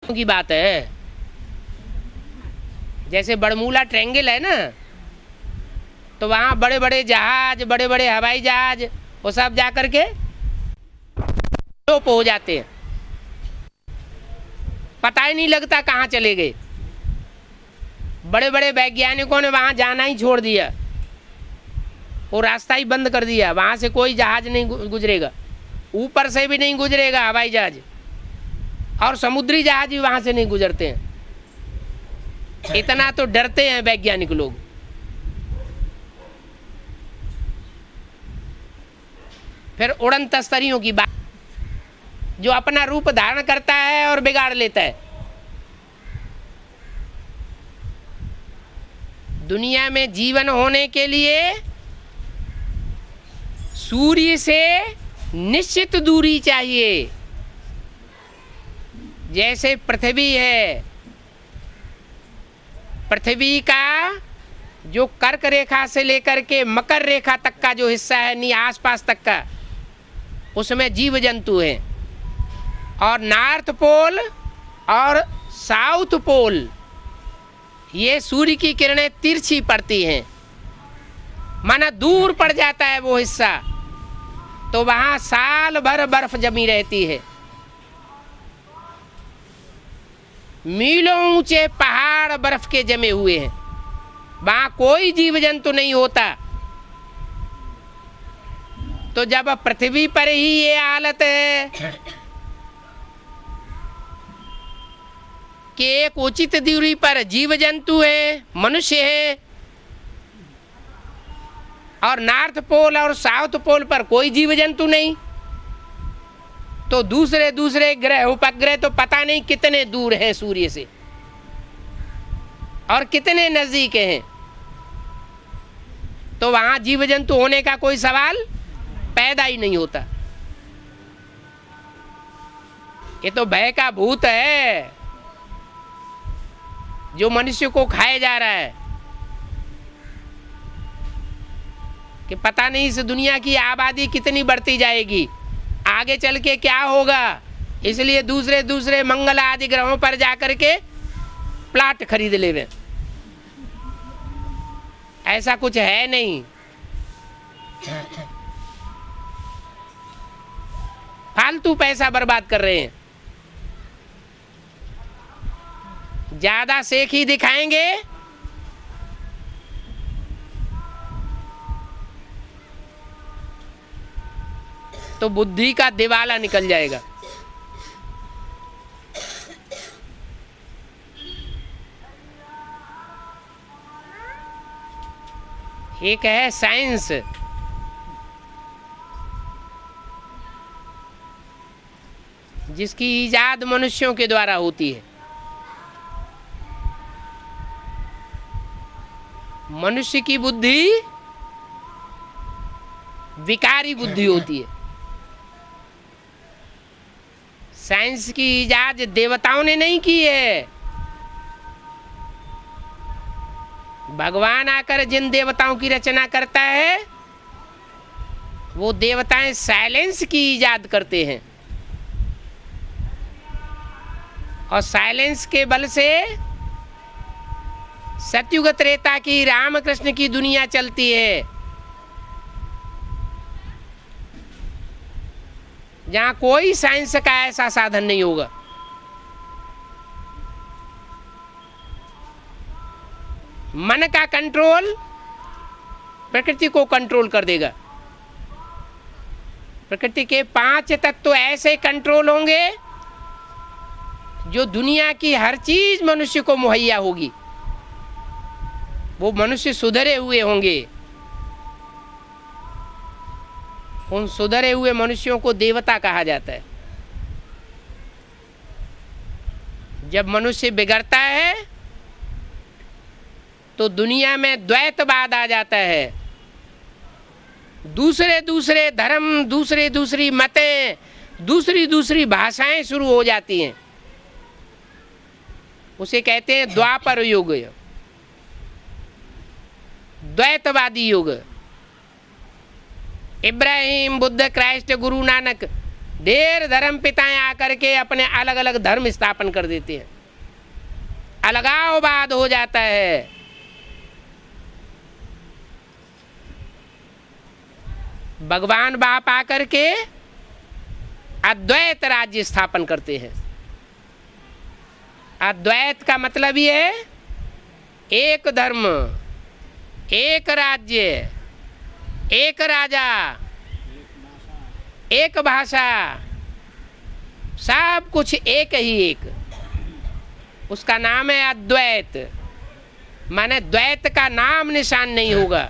की बात है। जैसे बड़मूला ट्रायंगल है ना, तो वहाँ बड़े बड़े जहाज, बड़े बड़े हवाई जहाज, वो सब जा कर के लोप हो जाते हैं, पता ही नहीं लगता कहाँ चले गए। बड़े बड़े वैज्ञानिकों ने वहाँ जाना ही छोड़ दिया, वो रास्ता ही बंद कर दिया। वहाँ से कोई जहाज नहीं गुजरेगा, ऊपर से भी नहीं गुजरेगा हवाई जहाज, और समुद्री जहाज भी वहाँ से नहीं गुजरते हैं। इतना तो डरते हैं वैज्ञानिक लोग। फिर उड़न तस्तरियों की बात, जो अपना रूप धारण करता है और बिगाड़ लेता है। दुनिया में जीवन होने के लिए सूर्य से निश्चित दूरी चाहिए। जैसे पृथ्वी है, पृथ्वी का जो कर्क रेखा से लेकर के मकर रेखा तक का जो हिस्सा है, नहीं आसपास तक का, उसमें जीव जंतु हैं। और नॉर्थ पोल और साउथ पोल, ये सूर्य की किरणें तिरछी पड़ती हैं, माना दूर पड़ जाता है वो हिस्सा, तो वहाँ साल भर बर्फ जमी रहती है। मीलों ऊंचे पहाड़ बर्फ के जमे हुए हैं, वहाँ कोई जीव जंतु नहीं होता। तो जब पृथ्वी पर ही ये हालत है कि एक उचित दूरी पर जीव जंतु है, मनुष्य है, और नॉर्थ पोल और साउथ पोल पर कोई जीव जंतु नहीं, तो दूसरे दूसरे ग्रह उपग्रह तो पता नहीं कितने दूर हैं सूर्य से और कितने नजदीक हैं। तो वहां जीव जंतु होने का कोई सवाल पैदा ही नहीं होता। ये तो भय का भूत है जो मनुष्य को खाए जा रहा है, कि पता नहीं इस दुनिया की आबादी कितनी बढ़ती जाएगी, आगे चल के क्या होगा। इसलिए दूसरे दूसरे मंगल आदि ग्रहों पर जाकर के प्लाट खरीद लेवे। ऐसा कुछ है नहीं। फालतू पैसा बर्बाद कर रहे हैं। ज्यादा सेख ही दिखाएंगे तो बुद्धि का दिवाला निकल जाएगा। एक है साइंस, जिसकी इजाद मनुष्यों के द्वारा होती है। मनुष्य की बुद्धि विकारी बुद्धि होती है। साइंस की इजाद देवताओं ने नहीं की है। भगवान आकर जिन देवताओं की रचना करता है, वो देवताएं साइलेंस की इजाद करते हैं, और साइलेंस के बल से सतयुग त्रेता की रामकृष्ण की दुनिया चलती है, जहां कोई साइंस का ऐसा साधन नहीं होगा। मन का कंट्रोल प्रकृति को कंट्रोल कर देगा। प्रकृति के 5 तत्व ऐसे कंट्रोल होंगे जो दुनिया की हर चीज मनुष्य को मुहैया होगी। वो मनुष्य सुधरे हुए होंगे। उन सुधरे हुए मनुष्यों को देवता कहा जाता है। जब मनुष्य बिगड़ता है तो दुनिया में द्वैतवाद आ जाता है। दूसरे दूसरे धर्म, दूसरे दूसरी मतें, दूसरी दूसरी भाषाएं शुरू हो जाती हैं। उसे कहते हैं द्वापर युग, द्वैतवादी युग। इब्राहिम, बुद्ध, क्राइस्ट, गुरु नानक, ढेर धर्म पिताएं आकर के अपने अलग अलग धर्म स्थापन कर देते हैं, अलगाववाद हो जाता है। भगवान बाप आकर के अद्वैत राज्य स्थापन करते हैं। अद्वैत का मतलब ये है एक धर्म, एक राज्य, एक राजा, एक भाषा, सब कुछ एक ही एक, उसका नाम है अद्वैत। माने द्वैत का नाम निशान नहीं होगा,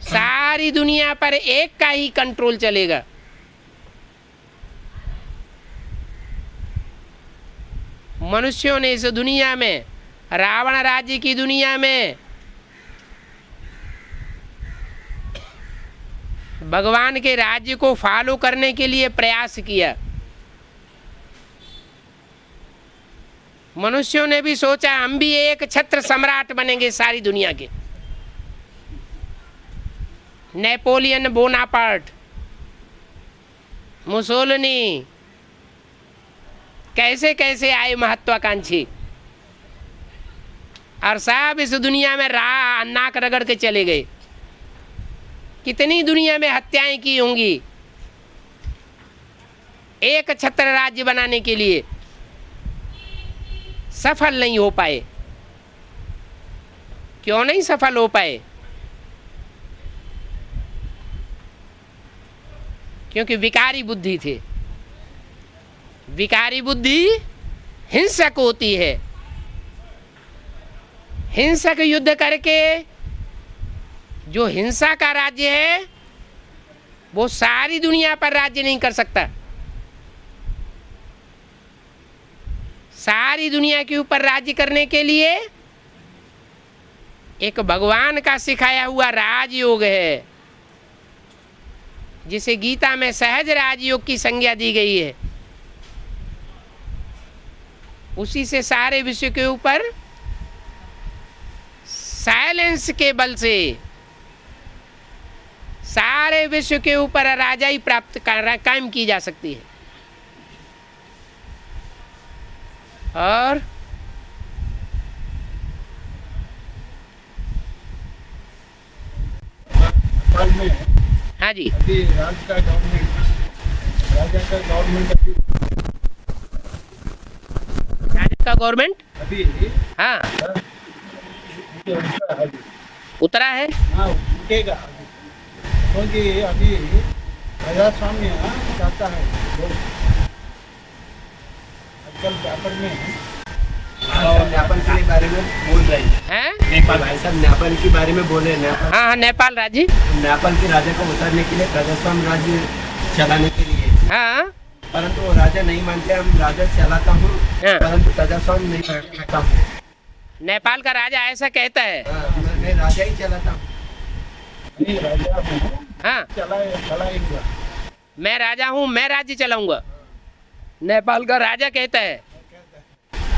सारी दुनिया पर एक का ही कंट्रोल चलेगा। मनुष्यों ने इस दुनिया में, रावण राज्य की दुनिया में भगवान के राज्य को फॉलो करने के लिए प्रयास किया। मनुष्यों ने भी सोचा हम भी एक छत्र सम्राट बनेंगे सारी दुनिया के। नेपोलियन बोनापार्ट, मुसोलिनी, कैसे कैसे आए महत्वाकांक्षी, और सब इस दुनिया में नाक रगड़ के चले गए। कितनी दुनिया में हत्याएं की होंगी एक छत्र राज्य बनाने के लिए, सफल नहीं हो पाए। क्यों नहीं सफल हो पाए? क्योंकि विकारी बुद्धि थे। विकारी बुद्धि हिंसक होती है। हिंसक युद्ध करके जो हिंसा का राज्य है वो सारी दुनिया पर राज्य नहीं कर सकता। सारी दुनिया के ऊपर राज्य करने के लिए एक भगवान का सिखाया हुआ राजयोग है, जिसे गीता में सहज राजयोग की संज्ञा दी गई है। उसी से सारे विश्व के ऊपर साइलेंस के बल से सारे विश्व के ऊपर राजाई प्राप्त कायम की जा सकती है। और हाँ जी, अभी राज्य का गवर्नमेंट, राजा का गवर्नमेंट अभी, राज्य का गवर्नमेंट अभी हाँ उतरा है। हाँ उठेगा, क्योंकि अभी प्रजास्वाम्य चाहता है लोग। आजकल पेपर में नेपाल के बारे में बोल रहे हैं। नेपाल भाई साहब नेपाल के बारे में बोले। नेपाल, हाँ हाँ, नेपाल राज्य, नेपाल के राजा को उतारने के लिए, प्रजास्वाम्य राज्य चलाने के लिए, हाँ, परंतु वो राजा नहीं मानते। हम राजा चलाता हूँ हाँ। परंतु प्रजास्वाम्य नहीं करता हूँ। नेपाल का राजा ऐसा कहता है। मैं राजा ही चलाता हूँ। राजा हूँ, हाँ, चलाएगा। मैं राजा हूँ, मैं राज्य चलाऊंगा, नेपाल का राजा कहता है।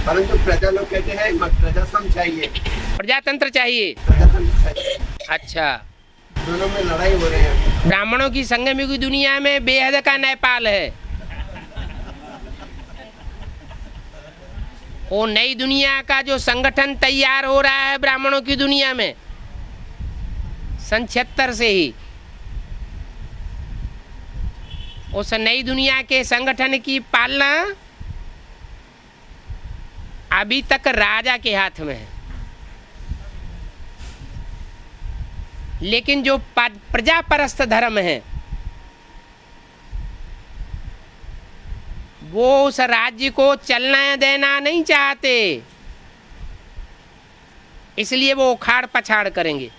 परंतु प्रजा लोग कहते हैं प्रजास्वाम्य चाहिए, प्रजातंत्र चाहिए। प्रजातंत्र चाहिए। अच्छा, दोनों में लड़ाई हो रही है। ब्राह्मणों की संगम की दुनिया में बेहद का नेपाल है। वो नई दुनिया का जो संगठन तैयार हो रहा है ब्राह्मणों की दुनिया में सन 76 से ही, उस नई दुनिया के संगठन की पालना अभी तक राजा के हाथ में है। लेकिन जो प्रजापरस्थ धर्म है वो उस राज्य को चलना देना नहीं चाहते, इसलिए वो उखाड़ पछाड़ करेंगे।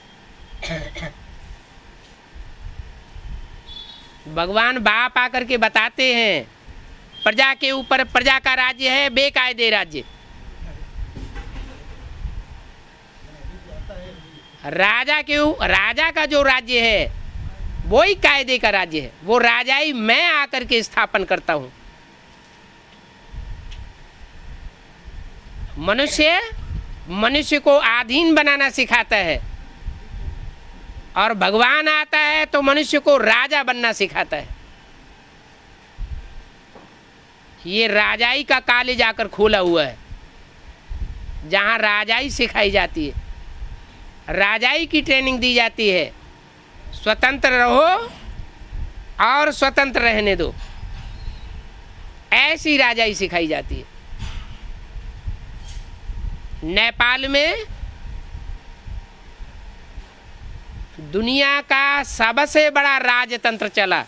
भगवान बाप आकर के बताते हैं प्रजा के ऊपर, प्रजा का राज्य है बेकायदे राज्य। राजा का जो राज्य है वो ही कायदे का राज्य है। वो राजाई मैं आकर के स्थापन करता हूं। मनुष्य को अधीन बनाना सिखाता है, और भगवान आता है तो मनुष्य को राजा बनना सिखाता है। ये राजाई का कॉलेज आकर खोला हुआ है, जहाँ राजाई सिखाई जाती है, राजाई की ट्रेनिंग दी जाती है। स्वतंत्र रहो और स्वतंत्र रहने दो, ऐसी राजाई सिखाई जाती है। नेपाल में दुनिया का सबसे बड़ा राजतंत्र चला।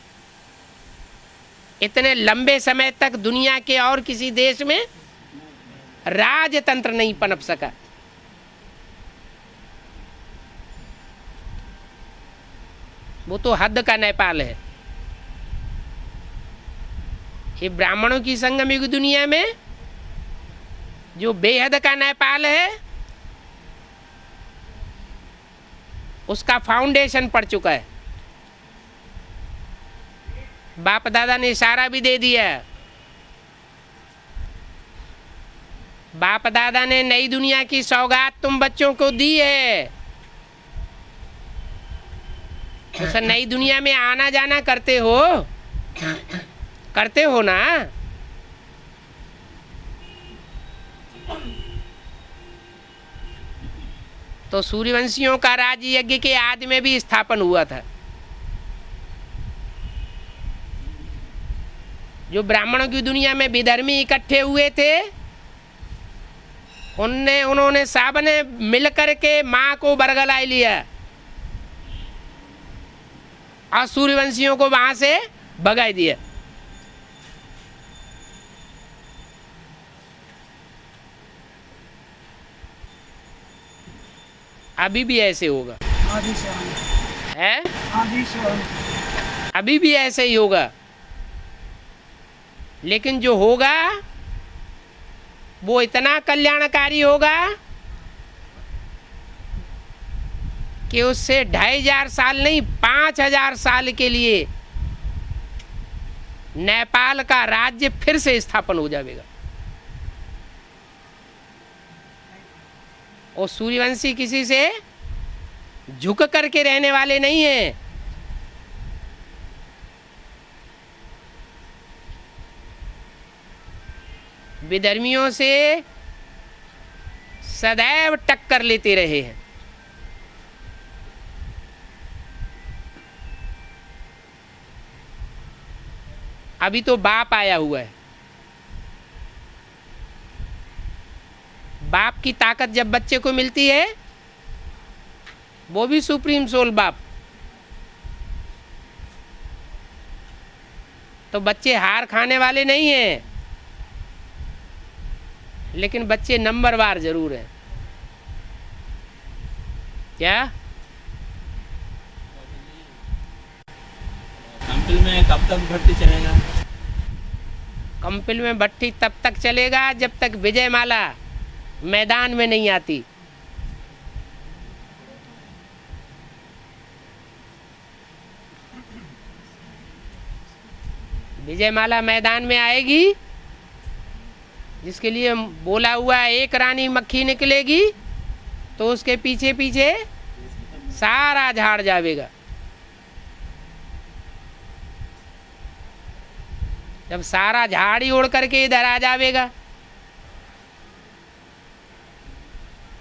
इतने लंबे समय तक दुनिया के और किसी देश में राजतंत्र नहीं पनप सका। वो तो हद का नेपाल है। ये ब्राह्मणों की संगम युग दुनिया में जो बेहद का नेपाल है, उसका फाउंडेशन पड़ चुका है। बाप दादा ने इशारा भी दे दिया। बाप दादा ने नई दुनिया की सौगात तुम बच्चों को दी है। उस नई दुनिया में आना जाना करते हो ना। तो सूर्यवंशियों का राज यज्ञ के आदि में भी स्थापन हुआ था। जो ब्राह्मणों की दुनिया में विधर्मी इकट्ठे हुए थे, उन्होंने सब ने मिलकर के माँ को बरगलाए लिया और सूर्यवंशियों को वहां से भगा दिया। अभी भी ऐसे होगा है, अभी भी ऐसे ही होगा। लेकिन जो होगा वो इतना कल्याणकारी होगा कि उससे 2500 साल नहीं 5000 साल के लिए नेपाल का राज्य फिर से स्थापन हो जाएगा। और सूर्यवंशी किसी से झुक करके रहने वाले नहीं हैं। विधर्मियों से सदैव टक्कर लेते रहे हैं। अभी तो बाप आया हुआ है। बाप की ताकत जब बच्चे को मिलती है, वो भी सुप्रीम सोल बाप, तो बच्चे हार खाने वाले नहीं हैं। लेकिन बच्चे नंबरवार जरूर हैं। क्या कंपिल में कब तक भर्ती चलेगा? कंपिल में भट्टी तब तक चलेगा जब तक विजय माला मैदान में नहीं आती। विजय माला मैदान में आएगी, जिसके लिए बोला हुआ एक रानी मक्खी निकलेगी, तो उसके पीछे पीछे सारा झाड़ जाएगा। जब सारा झाड़ ही उड़ करके इधर आ जाएगा,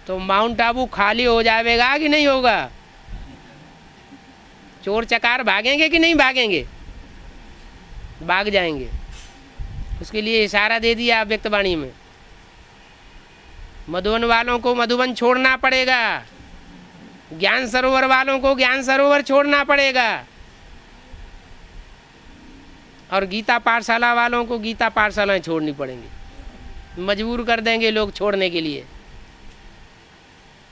तो माउंट आबू खाली हो जाएगा कि नहीं होगा? चोर चकार भागेंगे कि नहीं भागेंगे? भाग जाएंगे। उसके लिए इशारा दे दिया व्यक्तवाणी में। मधुबन वालों को मधुबन छोड़ना पड़ेगा, ज्ञान सरोवर वालों को ज्ञान सरोवर छोड़ना पड़ेगा, और गीता पाठशाला वालों को गीता पाठशालाएं छोड़नी पड़ेंगी। मजबूर कर देंगे लोग छोड़ने के लिए।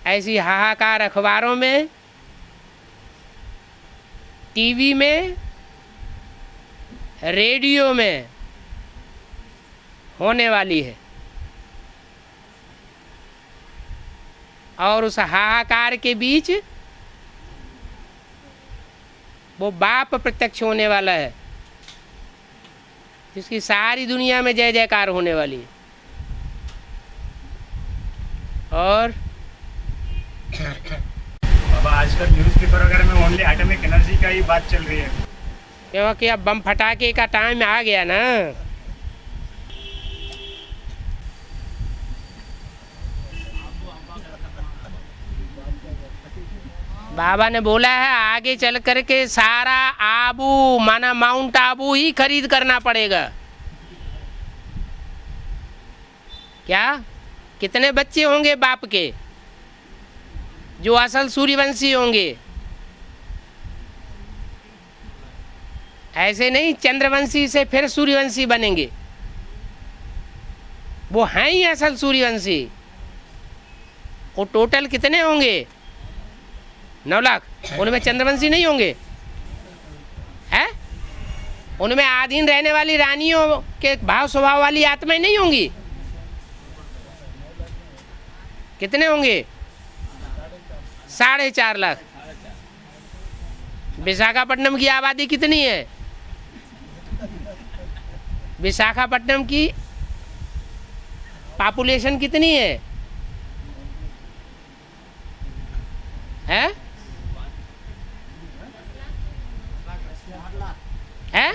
ऐसी हाहाकार अखबारों में, टीवी में, रेडियो में होने वाली है। और उस हाहाकार के बीच वो बाप प्रत्यक्ष होने वाला है, जिसकी सारी दुनिया में जय जयकार होने वाली है। और बाबा आजकल न्यूज़पेपर वगैरह में ओनली एटॉमिक एनर्जी का ही बात चल रही है। क्योंकि अब बम फटाके का टाइम आ गया ना। बाबा ने बोला है आगे चल करके सारा आबू माना माउंट आबू ही खरीद करना पड़ेगा। क्या कितने बच्चे होंगे बाप के जो असल सूर्यवंशी होंगे? ऐसे नहीं चंद्रवंशी से फिर सूर्यवंशी बनेंगे, वो हैं ही असल सूर्यवंशी। वो टोटल कितने होंगे? 9 लाख। उनमें चंद्रवंशी नहीं होंगे हैं? उनमें आधीन रहने वाली रानियों के भाव स्वभाव वाली आत्माएं नहीं होंगी? कितने होंगे? 4.5 लाख। विशाखापट्टनम की आबादी कितनी है? विशाखापट्टनम की पॉपुलेशन कितनी है? हैं? हैं?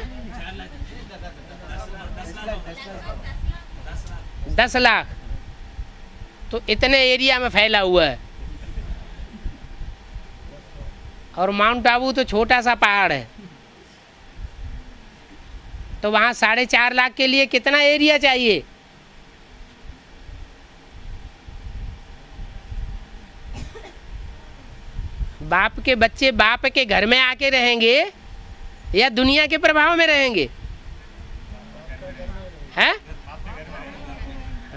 10 लाख। तो इतने एरिया में फैला हुआ है। और माउंट आबू तो छोटा सा पहाड़ है, तो वहाँ 4.5 लाख के लिए कितना एरिया चाहिए? बाप के बच्चे बाप के घर में आके रहेंगे या दुनिया के प्रभाव में रहेंगे? हैं?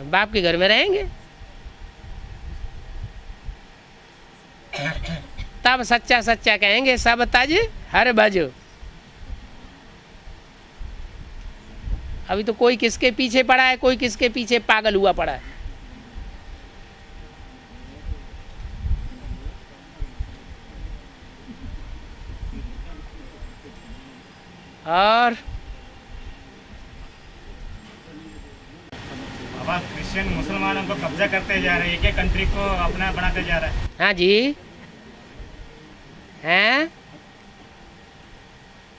बाप के घर में रहेंगे। तब सच्चा सच्चा कहेंगे सब तज हर भजो। अभी तो कोई किसके पीछे पड़ा है, कोई किसके पीछे पागल हुआ पड़ा है। और बाबा क्रिश्चियन मुसलमानों को कब्जा करते जा रहे हैं, एक एक कंट्री को अपना बनाते जा रहा है। हाँ जी हैं?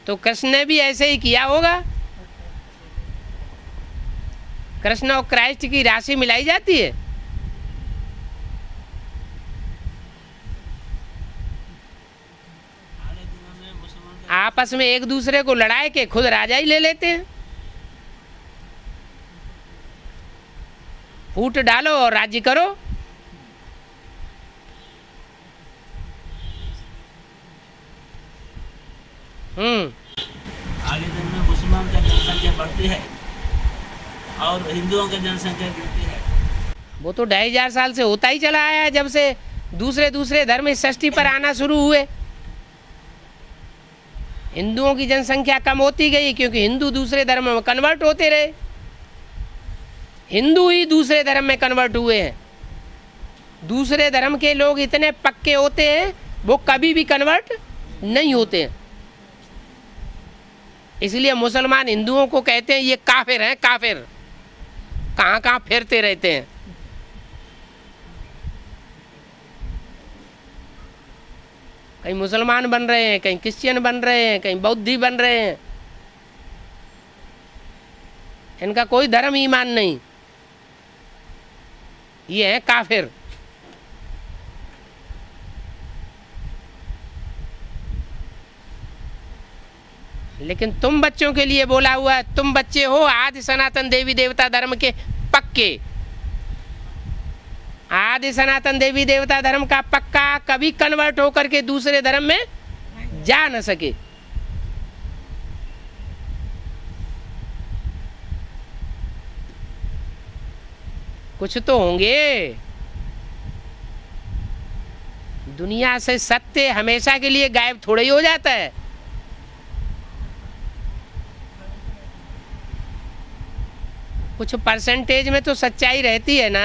तो कृष्ण ने भी ऐसे ही किया होगा। कृष्ण और क्राइस्ट की राशि मिलाई जाती है। आपस में एक दूसरे को लड़ाए के खुद राजा ही ले लेते हैं। फूट डालो और राज्य करो। आगे दिन में मुसलमान का जनसंख्या बढ़ती है और हिंदुओं की जनसंख्या गिरती है। वो तो 2500 साल से होता ही चला आया है, जब से दूसरे धर्म इस सृष्टि पर आना शुरू हुए। हिंदुओं की जनसंख्या कम होती गई क्योंकि हिंदू दूसरे धर्म में कन्वर्ट होते रहे। हिंदू ही दूसरे धर्म में कन्वर्ट हुए हैं। दूसरे धर्म के लोग इतने पक्के होते हैं वो कभी भी कन्वर्ट नहीं होते हैं। इसलिए मुसलमान हिंदुओं को कहते हैं ये काफिर हैं, काफिर। कहाँ कहाँ फिरते रहते हैं। कहीं मुसलमान बन रहे हैं, कहीं क्रिश्चियन बन रहे हैं, कहीं बौद्धी बन रहे हैं। इनका कोई धर्म ईमान नहीं, ये है काफिर। लेकिन तुम बच्चों के लिए बोला हुआ है, तुम बच्चे हो आदि सनातन देवी देवता धर्म के पक्के। आदि सनातन देवी देवता धर्म का पक्का कभी कन्वर्ट होकर के दूसरे धर्म में जा न सके। कुछ तो होंगे। दुनिया से सत्य हमेशा के लिए गायब थोड़ा ही हो जाता है। कुछ परसेंटेज में तो सच्चाई रहती है ना।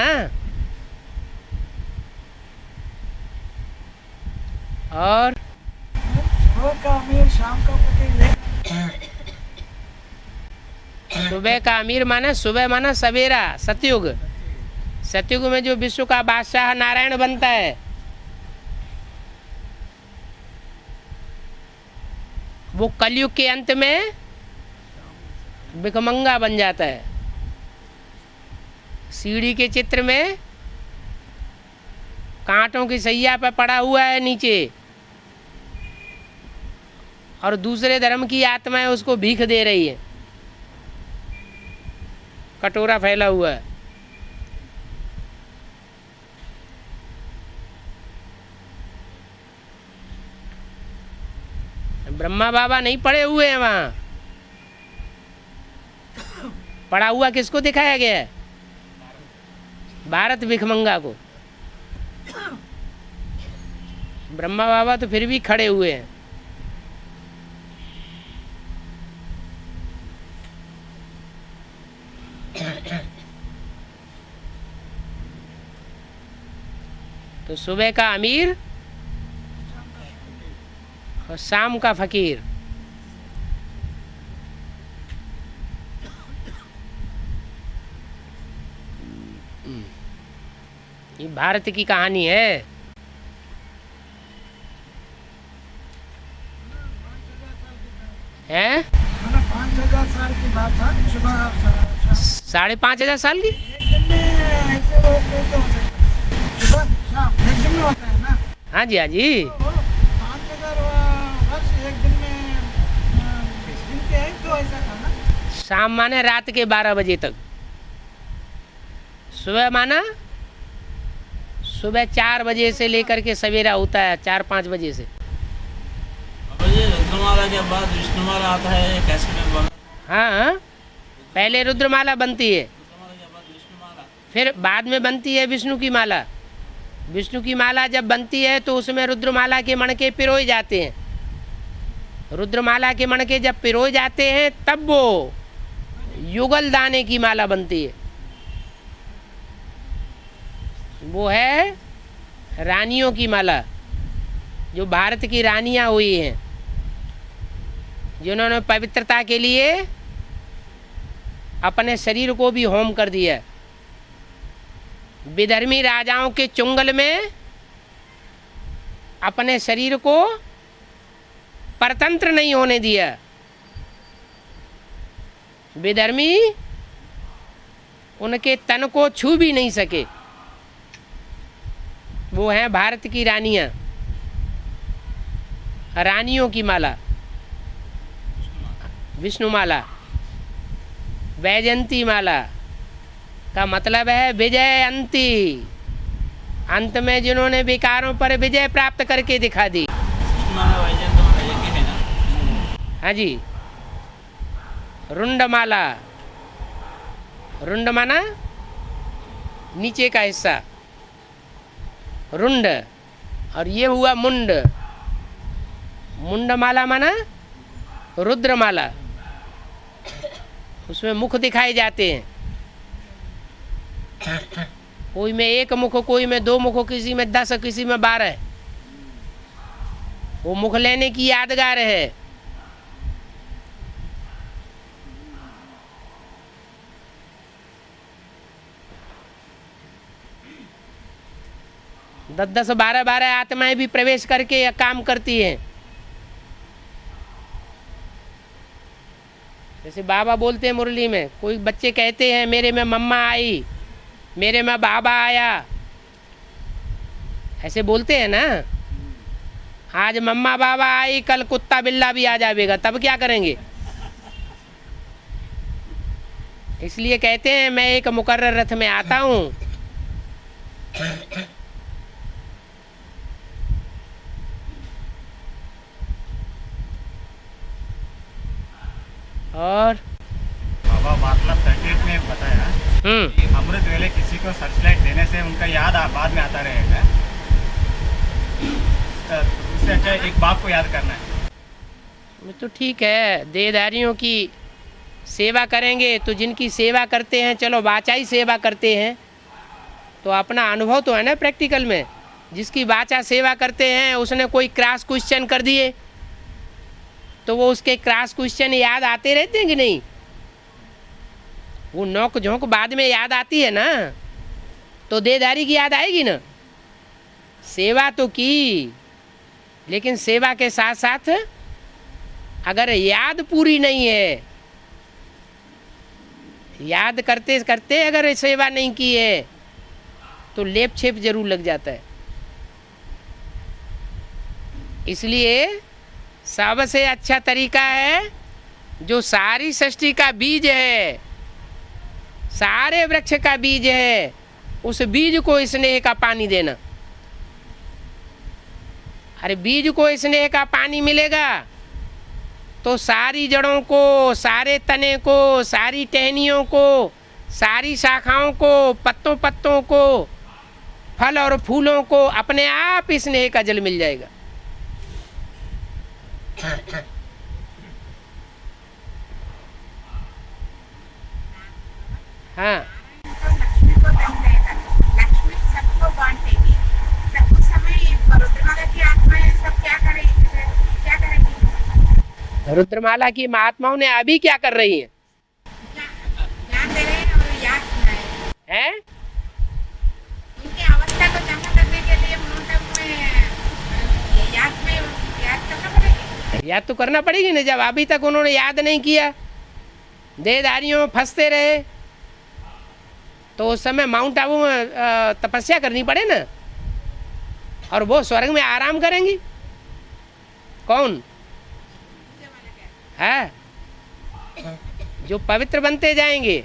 और सुबह का अमीर शाम का फकीर। सुबह का अमीर माना, सुबह माना सवेरा, सतयुग। सतयुग में जो विश्व का बादशाह नारायण बनता है, वो कलयुग के अंत में भिखमंगा बन जाता है। सीढ़ी के चित्र में कांटों की सैया पर पड़ा हुआ है नीचे, और दूसरे धर्म की आत्माएं उसको भीख दे रही है, कटोरा फैला हुआ है। ब्रह्मा बाबा नहीं पड़े हुए हैं वहाँ, पड़ा हुआ किसको दिखाया गया है? भारत भिखमंगा को। ब्रह्मा बाबा तो फिर भी खड़े हुए हैं। तो सुबह का अमीर और शाम का फकीर। ये भारत की कहानी है। हैं? 5,000 साल की बात था। सुबह 5,500 साल की? एक दिन में ऐसे हो सकता है। सुबह शाम एक दिन में होता है ना। हाँ जी, हाँ जी। 5,000 वर्ष एक दिन में गिनते हैं तो ऐसा था ना। शाम माने रात के 12 बजे तक, सुबह माना सुबह 4 बजे से लेकर के सवेरा होता है 4-5 बजे से। अब ये रुद्रमाला के बाद विष्णुमाला आता है, कैसे में बना? हाँ, पहले रुद्रमाला बनती है, रुद्रमाला के बाद विष्णुमाला। फिर बाद में बनती है विष्णु की माला। विष्णु की माला जब बनती है तो उसमें रुद्रमाला के मणके पिरोए जाते हैं। रुद्रमाला के मणके जब पिरोए जाते हैं तब वो युगल दाने की माला बनती है। वो है रानियों की माला, जो भारत की रानियां हुई हैं, जिन्होंने पवित्रता के लिए अपने शरीर को भी होम कर दिया। विधर्मी राजाओं के चुंगल में अपने शरीर को परतंत्र नहीं होने दिया। विधर्मी उनके तन को छू भी नहीं सके। वो हैं भारत की रानियां, रानियों की माला, विष्णुमाला। वैजयंती माला का मतलब है विजयंती, अंत में जिन्होंने विकारों पर विजय प्राप्त करके दिखा दी। विष्णुमाला वैजयंतमाला एक ही है ना? हाँ जी। रुंडमाला, रुंड माना नीचे का हिस्सा, रुंड, और ये हुआ मुंड। मुंडमाला माना रुद्रमाला, उसमें मुख दिखाए जाते हैं। कोई में 1 मुख, कोई में 2 मुख, किसी में 10, किसी में 12। वो मुख लेने की यादगार है। दस 10, 12 आत्माएं भी प्रवेश करके यह काम करती हैं। जैसे बाबा बोलते हैं मुरली में, कोई बच्चे कहते हैं मेरे में मम्मा आई, मेरे में बाबा आया, ऐसे बोलते हैं ना। आज मम्मा बाबा आई, कल कुत्ता बिल्ला भी आ जाएगा, तब क्या करेंगे? इसलिए कहते हैं मैं एक मुकर्रर रथ में आता हूँ। और बाबा मतलब 38 में बताया कि अमृत वेले किसी को सर्चलाइट देने से उनका याद बाद में आता रहेगा, तो उससे अच्छा एक बाप को याद करना है। तो ठीक है, देहधारियों की सेवा करेंगे तो जिनकी सेवा करते हैं, चलो वाचा ही सेवा करते हैं तो अपना अनुभव तो है ना प्रैक्टिकल में। जिसकी वाचा सेवा करते हैं उसने कोई क्रॉस क्वेश्चन कर दिए तो वो उसके क्रॉस क्वेश्चन याद आते रहते हैं कि नहीं? वो नोक झोंक बाद में याद आती है ना, तो देहधारी की याद आएगी ना। सेवा तो की, लेकिन सेवा के साथ साथ अगर याद पूरी नहीं है, याद करते करते अगर सेवा नहीं की है तो लेप छेप जरूर लग जाता है। इसलिए सबसे अच्छा तरीका है जो सारी सृष्टि का बीज है, सारे वृक्ष का बीज है, उस बीज को स्नेह का पानी देना। अरे बीज को स्नेह का पानी मिलेगा तो सारी जड़ों को, सारे तने को, सारी टहनियों को, सारी शाखाओं को, पत्तों पत्तों को, फल और फूलों को अपने आप स्नेह का जल मिल जाएगा। हाँ, लक्ष्मी को देगा, लक्ष्मी सबको बांटेगी। तब उस समय रुद्रमाला की आत्माएं सब क्या करेगी? रुद्रमाला की महात्माओं ने अभी क्या कर रही हैं? ज्ञान दे रहे हैं और याद सुनाए हैं? उनकी अवस्था को जमा करने के लिए याद करना पड़ेगा। याद तो करना पड़ेगी ना, जब अभी तक उन्होंने याद नहीं किया, देहधारियों में फंसते रहे, तो उस समय माउंट आबू में तपस्या करनी पड़े ना, और वो स्वर्ग में आराम करेंगी। कौन है? जो पवित्र बनते जाएंगे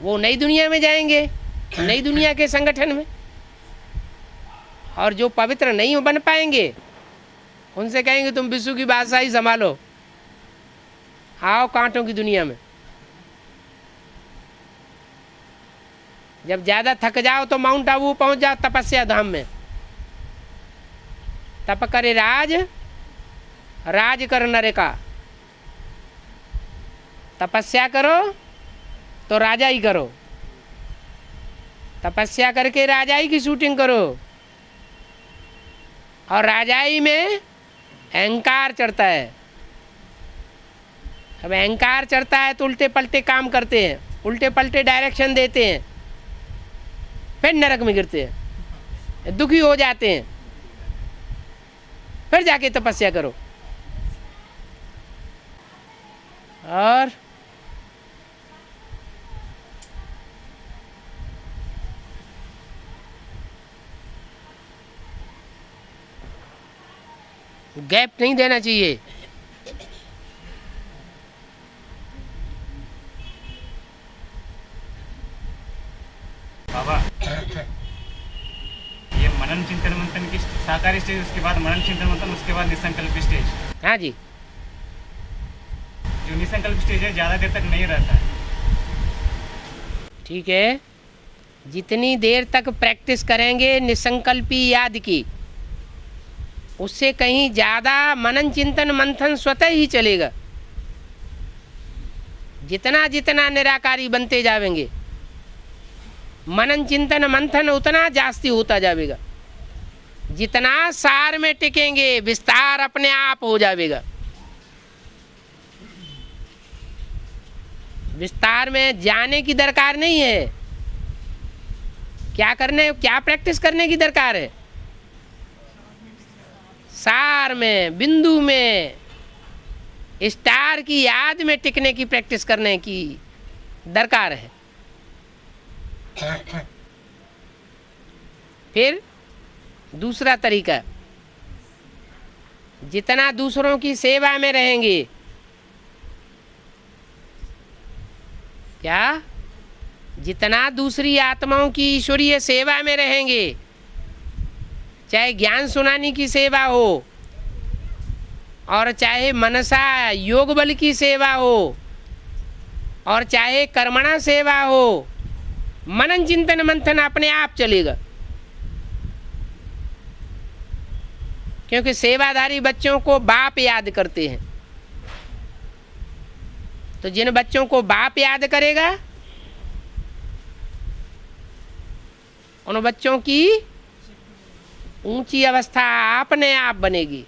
वो नई दुनिया में जाएंगे, नई दुनिया के संगठन में, और जो पवित्र नहीं बन पाएंगे उनसे कहेंगे तुम विश्व की बादशाही संभालो, आओ कांटों की दुनिया में। जब ज़्यादा थक जाओ तो माउंट आबू पहुंच जाओ तपस्या धाम में। तप करे राज, राज कर नर का। तपस्या करो तो राजा ही करो, तपस्या करके राजाई की शूटिंग करो। और राजाई में अहंकार चढ़ता है। अब अहंकार चढ़ता है तो उल्टे पलटे काम करते हैं, उल्टे पलटे डायरेक्शन देते हैं, फिर नरक में गिरते हैं, दुखी हो जाते हैं। फिर जाके तपस्या करो। और गैप नहीं देना चाहिए। बाबा, ये मनन चिंतन मंथन की साकार स्टेज, उसके बाद मनन चिंतन मंथन, उसके बाद निसंकल्प स्टेज। हाँ जी, जो निसंकल्प स्टेज है ज़्यादा देर तक नहीं रहता है। ठीक है। जितनी देर तक प्रैक्टिस करेंगे निसंकल्पी याद की, उससे कहीं ज़्यादा मनन चिंतन मंथन स्वतः ही चलेगा। जितना जितना निराकारी बनते जाएंगे, मनन चिंतन मंथन उतना जास्ती होता जाएगा। जितना सार में टिकेंगे, विस्तार अपने आप हो जाएगा। विस्तार में जाने की दरकार नहीं है। क्या करने, क्या प्रैक्टिस करने की दरकार है? सार में, बिंदु में, स्टार की याद में टिकने की प्रैक्टिस करने की दरकार है। फिर दूसरा तरीका, जितना दूसरों की सेवा में रहेंगे, क्या जितना दूसरी आत्माओं की ईश्वरीय सेवा में रहेंगे, चाहे ज्ञान सुनाने की सेवा हो और चाहे मनसा योग बल की सेवा हो और चाहे कर्मणा सेवा हो, मनन चिंतन मंथन अपने आप चलेगा। क्योंकि सेवाधारी बच्चों को बाप याद करते हैं। तो जिन बच्चों को बाप याद करेगा, उन बच्चों की ऊंची अवस्था अपने आप बनेगी।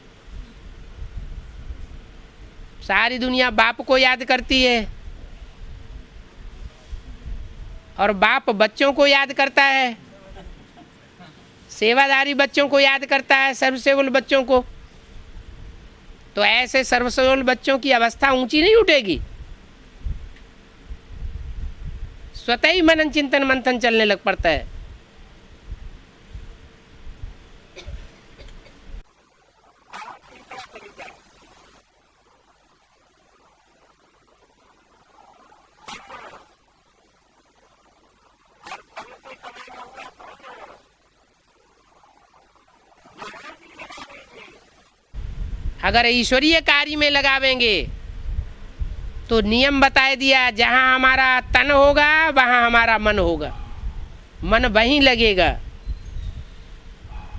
सारी दुनिया बाप को याद करती है और बाप बच्चों को याद करता है, सेवादारी बच्चों को याद करता है, सर्वसेवल बच्चों को। तो ऐसे सर्वसेवल बच्चों की अवस्था ऊंची नहीं उठेगी, स्वतः ही मनन चिंतन मंथन चलने लग पड़ता है। अगर ईश्वरीय कार्य में लगावेंगे तो नियम बताए दिया, जहाँ हमारा तन होगा वहाँ हमारा मन होगा, मन वहीं लगेगा।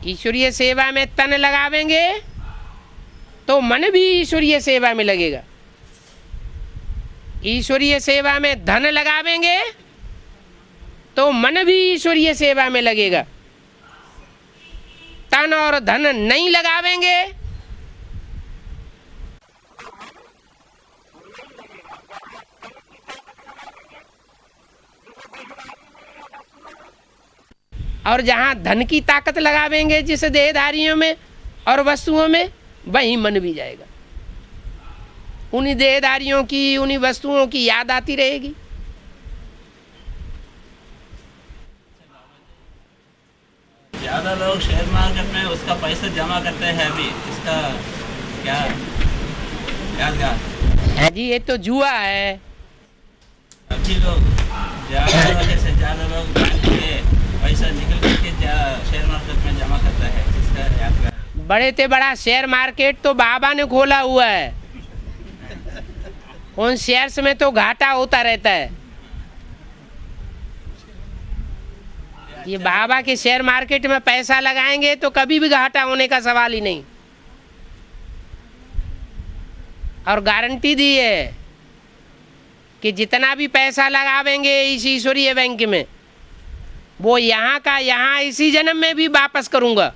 ईश्वरीय सेवा में तन लगावेंगे तो मन भी ईश्वरीय सेवा में लगेगा। ईश्वरीय सेवा में धन लगावेंगे तो मन भी ईश्वरीय सेवा में लगेगा। तन और धन नहीं लगावेंगे और जहाँ धन की ताकत लगावेंगे जिस देहधारियों में और वस्तुओं में, वहीं मन भी जाएगा। उन्हीं देहधारियों की, उन्हीं वस्तुओं की याद आती रहेगी। ज़्यादा लोग शेयर मार्केट में उसका पैसा जमा करते हैं अभी, इसका क्या यादगार हाँ जी, ये तो जुआ है। अभी लोग ज़्यादा से ज़्यादा लोग बैंक से पैसा निकल करके शेयर मार्केट में जमा करता है, इसका यादगार। बड़े से बड़ा शेयर मार्केट तो बाबा ने खोला हुआ है। उन शेयर्स में तो घाटा होता रहता है। ये बाबा के शेयर मार्केट में पैसा लगाएंगे तो कभी भी घाटा होने का सवाल ही नहीं। और गारंटी दी है कि जितना भी पैसा लगावेंगे इस ईश्वरीय बैंक में, वो यहाँ का यहाँ इसी जन्म में भी वापस करूँगा।